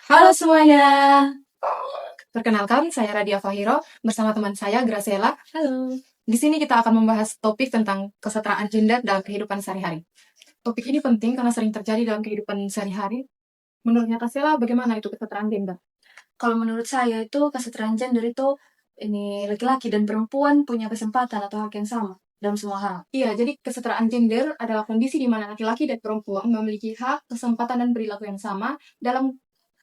Halo semuanya. Perkenalkan, saya Radia Fahiro bersama teman saya Graciela. Halo. Di sini kita akan membahas topik tentang kesetaraan gender dalam kehidupan sehari-hari. Topik ini penting karena sering terjadi dalam kehidupan sehari-hari. Menurutnya Graciela, bagaimana itu kesetaraan gender? Kalau menurut saya itu kesetaraan gender itu ini laki-laki dan perempuan punya kesempatan atau hak yang sama dalam semua hal. Iya, jadi kesetaraan gender adalah kondisi di mana laki-laki dan perempuan memiliki hak, kesempatan, dan perilaku yang sama dalam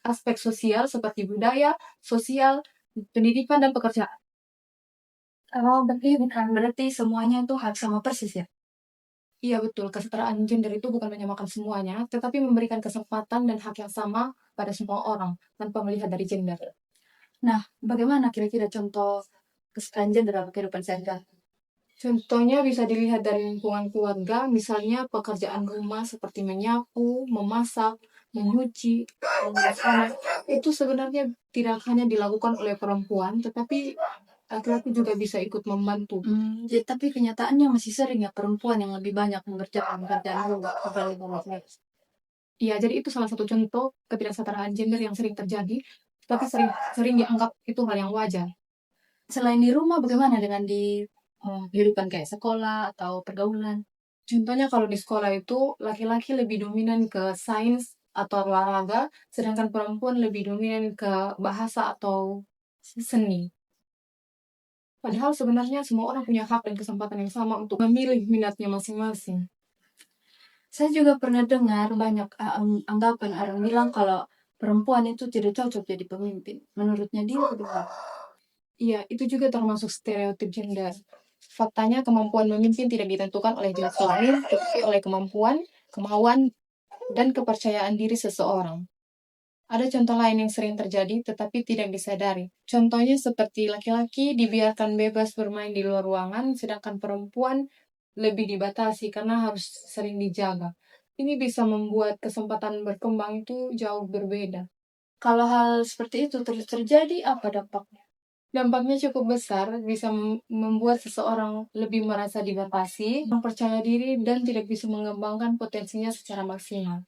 aspek sosial seperti budaya, sosial, pendidikan, dan pekerjaan. Oh, berarti semuanya itu hak sama persis ya? Iya betul, kesetaraan gender itu bukan menyamakan semuanya, tetapi memberikan kesempatan dan hak yang sama pada semua orang, tanpa melihat dari gender. Nah, bagaimana kira-kira contoh kesetaraan gender dalam kehidupan sehari-hari? Contohnya bisa dilihat dari lingkungan keluarga, misalnya pekerjaan rumah seperti menyapu, memasak, menyuci, mengurus anak. Itu sebenarnya tidak hanya dilakukan oleh perempuan, tetapi laki-laki juga bisa ikut membantu. Jadi, tapi kenyataannya masih sering ya perempuan yang lebih banyak mengerjakan pekerjaan rumah apalagi rumah. Iya, jadi itu salah satu contoh ketidaksetaraan gender yang sering terjadi, tapi sering dianggap itu hal yang wajar. Selain di rumah, bagaimana dengan di kehidupan kayak sekolah atau pergaulan? Contohnya kalau di sekolah itu laki-laki lebih dominan ke sains atau olahraga, sedangkan perempuan lebih dominan ke bahasa atau seni. Padahal sebenarnya semua orang punya hak dan kesempatan yang sama untuk memilih minatnya masing-masing. Saya juga pernah dengar banyak anggapan orang bilang kalau perempuan itu tidak cocok jadi pemimpin. Menurutnya dia bagaimana? Iya, itu juga termasuk stereotip gender. Faktanya kemampuan memimpin tidak ditentukan oleh jenis kelamin, tetapi oleh kemampuan, kemauan, dan kepercayaan diri seseorang. Ada contoh lain yang sering terjadi tetapi tidak disadari. Contohnya seperti laki-laki dibiarkan bebas bermain di luar ruangan, sedangkan perempuan lebih dibatasi karena harus sering dijaga. Ini bisa membuat kesempatan berkembang itu jauh berbeda. Kalau hal seperti itu terus terjadi, apa dampaknya? Dampaknya cukup besar, bisa membuat seseorang lebih merasa dibatasi, mempercaya diri, dan tidak bisa mengembangkan potensinya secara maksimal.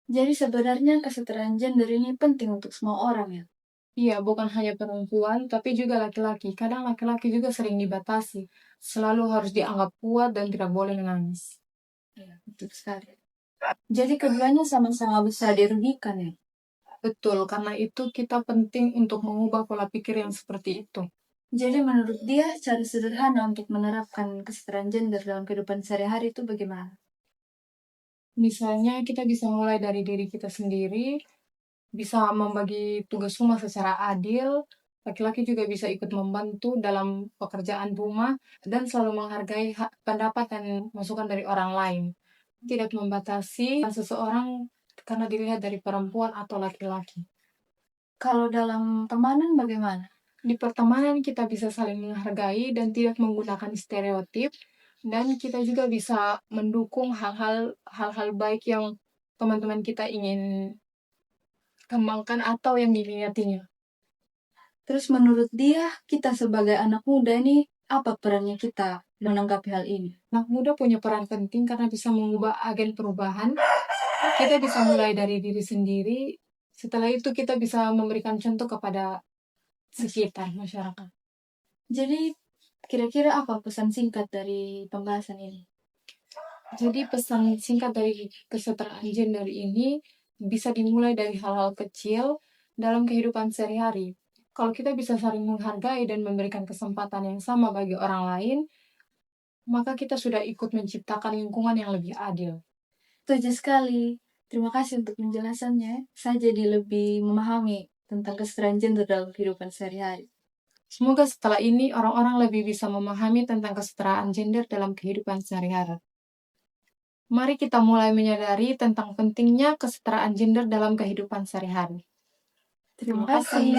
Jadi sebenarnya kesetaraan gender ini penting untuk semua orang ya. Iya, bukan hanya perempuan, tapi juga laki-laki. Kadang laki-laki juga sering dibatasi. Selalu harus dianggap kuat dan tidak boleh menangis. Iya, betul sekali. Jadi keduanya sama-sama bisa dirugikan ya. Betul, karena itu kita penting untuk mengubah pola pikir yang seperti itu. Jadi menurut dia cara sederhana untuk menerapkan kesetaraan gender dalam kehidupan sehari-hari itu bagaimana? Misalnya kita bisa mulai dari diri kita sendiri, bisa membagi tugas rumah secara adil, laki-laki juga bisa ikut membantu dalam pekerjaan rumah, dan selalu menghargai pendapat dan masukan dari orang lain. Tidak membatasi seseorang karena dilihat dari perempuan atau laki-laki. Kalau dalam pertemanan bagaimana? Di pertemanan kita bisa saling menghargai dan tidak menggunakan stereotip, dan kita juga bisa mendukung hal-hal baik yang teman-teman kita ingin kembangkan atau yang dilihatnya. Terus menurut dia, kita sebagai anak muda ini, apa perannya kita menanggapi hal ini? Anak muda punya peran penting karena bisa mengubah agen perubahan. Kita bisa mulai dari diri sendiri. Setelah itu kita bisa memberikan contoh kepada sekitar masyarakat. Jadi, kira-kira apa pesan singkat dari pembahasan ini? Jadi pesan singkat dari kesetaraan gender ini bisa dimulai dari hal-hal kecil dalam kehidupan sehari-hari. Kalau kita bisa saling menghargai dan memberikan kesempatan yang sama bagi orang lain, maka kita sudah ikut menciptakan lingkungan yang lebih adil. Setuju sekali. Terima kasih untuk penjelasannya. Saya jadi lebih memahami tentang kesetaraan gender dalam kehidupan sehari-hari. Semoga setelah ini orang-orang lebih bisa memahami tentang kesetaraan gender dalam kehidupan sehari-hari. Mari kita mulai menyadari tentang pentingnya kesetaraan gender dalam kehidupan sehari-hari. Terima kasih.